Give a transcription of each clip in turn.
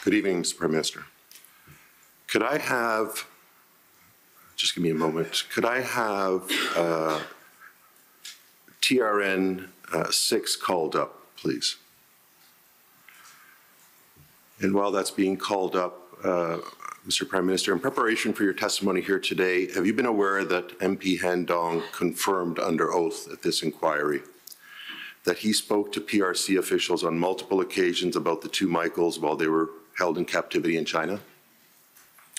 Good evening, Mr. Prime Minister. Could I have, just give me a moment, could I have TRN 6 called up, please? And while that's being called up, Mr. Prime Minister, in preparation for your testimony here today, have you been aware that MP Han Dong confirmed under oath at this inquiry that he spoke to PRC officials on multiple occasions about the two Michaels while they were held in captivity in China?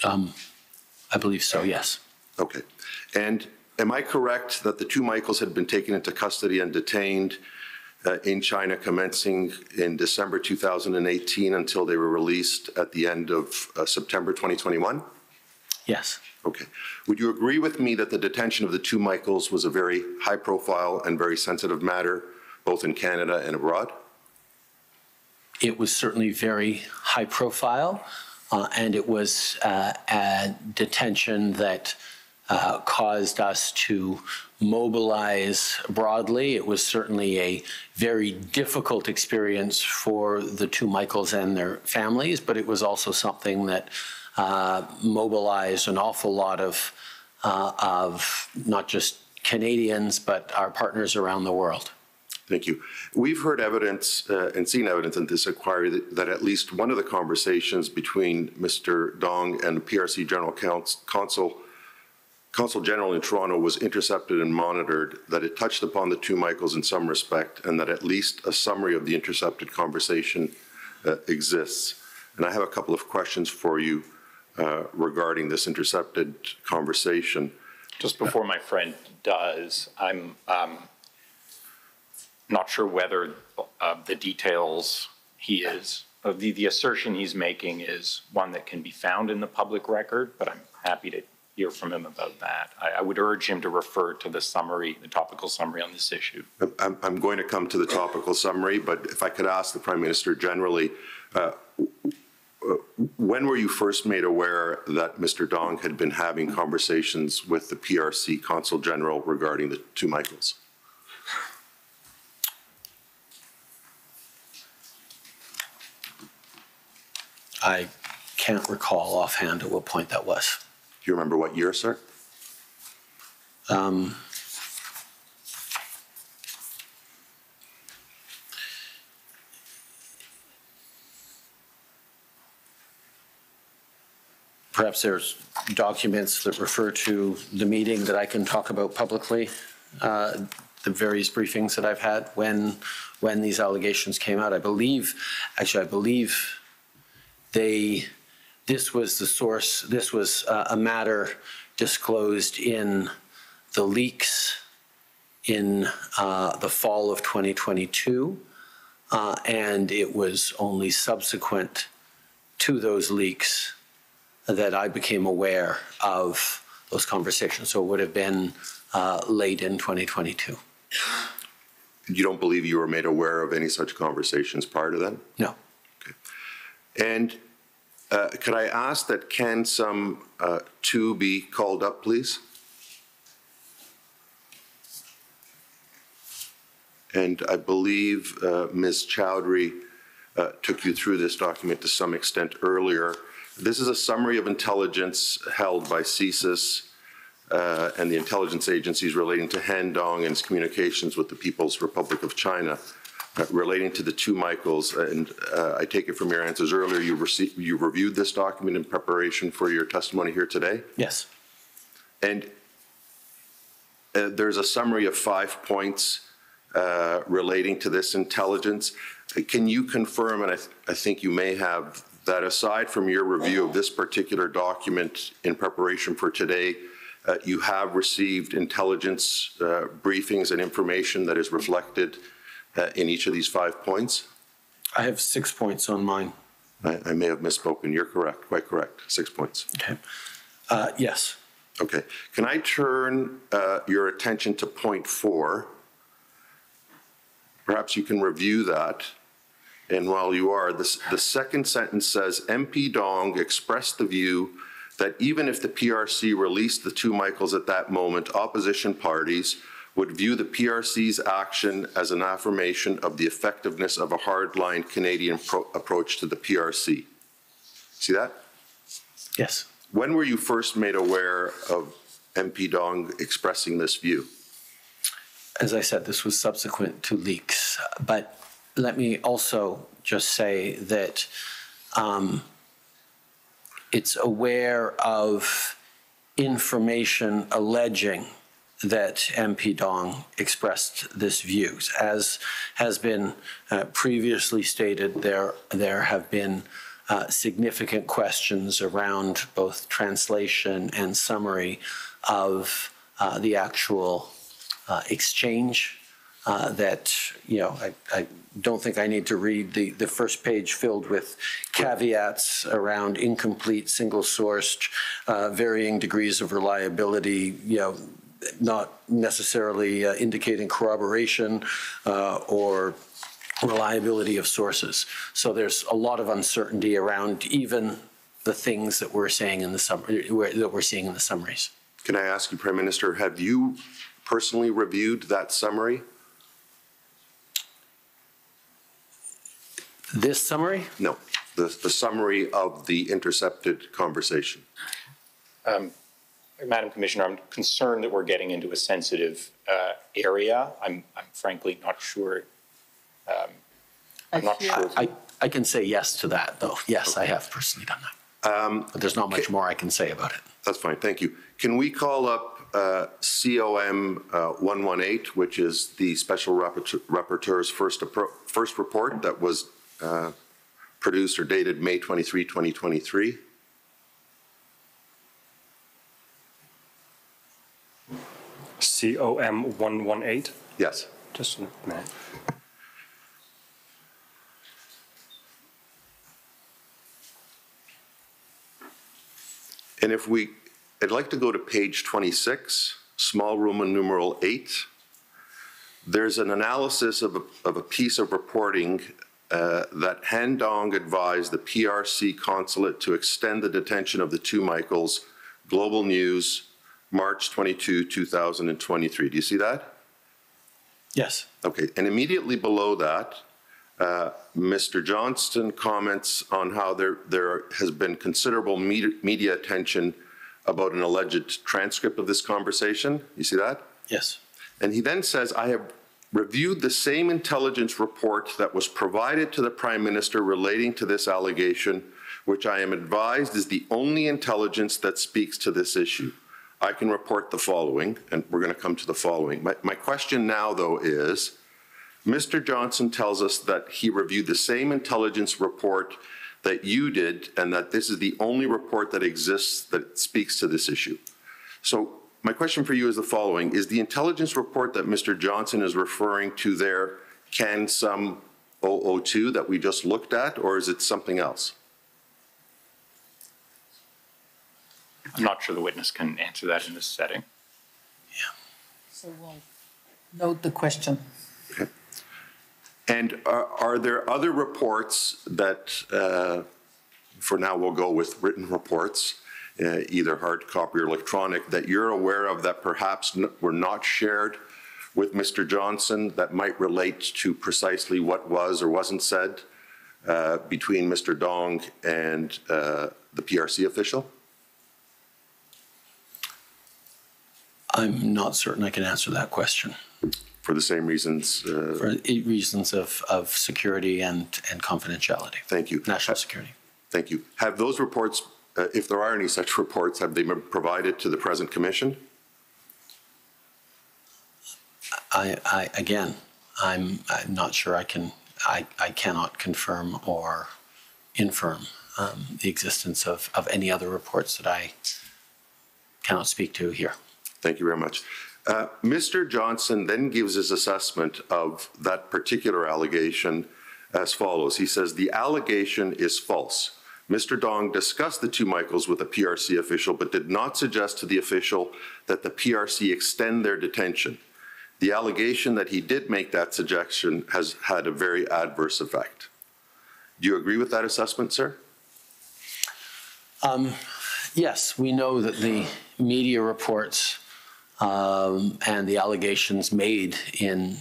I believe so, yes. Okay. And am I correct that the two Michaels had been taken into custody and detained in China commencing in December 2018 until they were released at the end of September 2021? Yes. Okay. Would you agree with me that the detention of the two Michaels was a very high profile and very sensitive matter, both in Canada and abroad? It was certainly very high profile, and it was a detention that caused us to mobilize broadly. It was certainly a very difficult experience for the two Michaels and their families, but it was also something that mobilized an awful lot of not just Canadians, but our partners around the world. Thank you. We've heard evidence and seen evidence in this inquiry that at least one of the conversations between Mr. Dong and the PRC General Consul General in Toronto was intercepted and monitored, that it touched upon the two Michaels in some respect, and that at least a summary of the intercepted conversation exists. And I have a couple of questions for you regarding this intercepted conversation. Just before my friend does, I'm not sure whether the details the assertion he's making is one that can be found in the public record, but I'm happy to hear from him about that. I would urge him to refer to the summary, the topical summary on this issue. I'm going to come to the topical summary, but if I could ask the Prime Minister generally, when were you first made aware that Mr. Dong had been having conversations with the PRC Consul General regarding the two Michaels? I can't recall offhand at what point that was. Do you remember what year, sir? Perhaps there's documents that refer to the meeting that I can talk about publicly, the various briefings that I've had when these allegations came out. I believe this was the source, this was a matter disclosed in the leaks in the fall of 2022, and it was only subsequent to those leaks that I became aware of those conversations. So it would have been late in 2022. You don't believe you were made aware of any such conversations prior to then? No. Okay. And could I ask that can some two be called up, please? And I believe Ms. Chowdhury took you through this document to some extent earlier. This is a summary of intelligence held by CSIS and the intelligence agencies relating to Han Dong and his communications with the People's Republic of China relating to the two Michaels. And I take it from your answers earlier, you reviewed this document in preparation for your testimony here today? Yes. And there's a summary of 5 points relating to this intelligence. Can you confirm, and I think you may have, that aside from your review of this particular document in preparation for today, you have received intelligence briefings and information that is reflected in each of these 5 points? I have 6 points on mine. I may have misspoken. You're correct, quite correct. 6 points. Okay. Yes. Okay. Can I turn your attention to point 4? Perhaps you can review that. And while you are, the second sentence says, MP Dong expressed the view that even if the PRC released the two Michaels at that moment, opposition parties would view the PRC's action as an affirmation of the effectiveness of a hardline Canadian approach to the PRC. See that? Yes. When were you first made aware of MP Dong expressing this view? As I said, this was subsequent to leaks. But let me also just say that it's aware of information alleging that MP Dong expressed this view. As has been previously stated, there have been significant questions around both translation and summary of the actual exchange that, I don't think I need to read the first page filled with caveats around incomplete, single-sourced, varying degrees of reliability, not necessarily indicating corroboration or reliability of sources. So there's a lot of uncertainty around even the things that we're saying in the summary, that we're seeing in the summaries. Can I ask you, Prime Minister, have you personally reviewed that summary? This summary? No, the summary of the intercepted conversation. Madam Commissioner, I'm concerned that we're getting into a sensitive area. I'm frankly not sure. I'm not sure. I can say yes to that, though. Yes, I have personally done that. But there's not much more I can say about it. That's fine, thank you. Can we call up COM 118, which is the Special Rapporteur's first report that was produced or dated May 23, 2023? COM 118? Yes. Just a minute. And I'd like to go to page 26, small Roman numeral 8. There's an analysis of a piece of reporting that Han Dong advised the PRC consulate to extend the detention of the two Michaels, Global News, March 22, 2023. Do you see that? Yes. Okay, and immediately below that, Mr. Johnston comments on how there has been considerable media attention about an alleged transcript of this conversation. You see that? Yes. And he then says, I have reviewed the same intelligence report that was provided to the Prime Minister relating to this allegation, which I am advised is the only intelligence that speaks to this issue. I can report the following, and we're going to come to the following. My question now, though, is, Mr. Johnson tells us that he reviewed the same intelligence report that you did, and that this is the only report that exists that speaks to this issue. So my question for you is the following. Is the intelligence report that Mr. Johnson is referring to there CAN-SUM 002 that we just looked at, or is it something else? I'm not sure the witness can answer that in this setting. Yeah. So we'll note the question. Okay. And are there other reports that, for now we'll go with written reports, either hard copy or electronic, that you're aware of that perhaps were not shared with Mr. Johnson that might relate to precisely what was or wasn't said between Mr. Dong and the PRC official? I'm not certain I can answer that question. For the same reasons? For reasons of security and confidentiality. Thank you. National security. Thank you. Have those reports, if there are any such reports, have they been provided to the present commission? Again, I'm not sure I cannot confirm or infirm the existence of any other reports that I cannot speak to here. Thank you very much. Mr. Johnson then gives his assessment of that particular allegation as follows. He says, the allegation is false. Mr. Dong discussed the two Michaels with a PRC official, but did not suggest to the official that the PRC extend their detention. The allegation that he did make that suggestion has had a very adverse effect. Do you agree with that assessment, sir? Yes, we know that the media reports and the allegations made in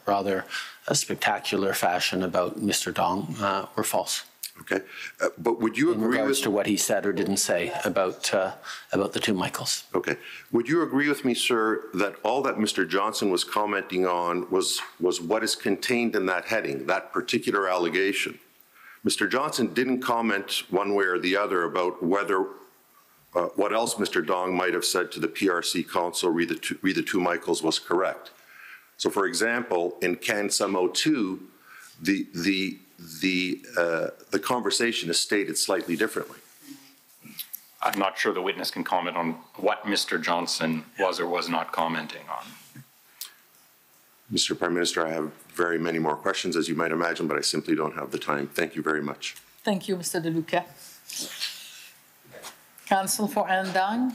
rather a spectacular fashion about Mr. Dong were false. Okay, but would you in agree regards with? to what he said or didn't say about the two Michaels. Okay, would you agree with me, sir, that all that Mr. Johnson was commenting on was what is contained in that heading, that particular allegation? Mr. Johnson didn't comment one way or the other about whether what else Mr. Dong might have said to the PRC counsel, read the two Michaels, was correct. So, for example, in Can Sum 02, the conversation is stated slightly differently. I'm not sure the witness can comment on what Mr. Johnson was or was not commenting on. Mr. Prime Minister, I have very many more questions, as you might imagine, but I simply don't have the time. Thank you very much. Thank you, Mr. De Luca. Counsel for Anne Dang.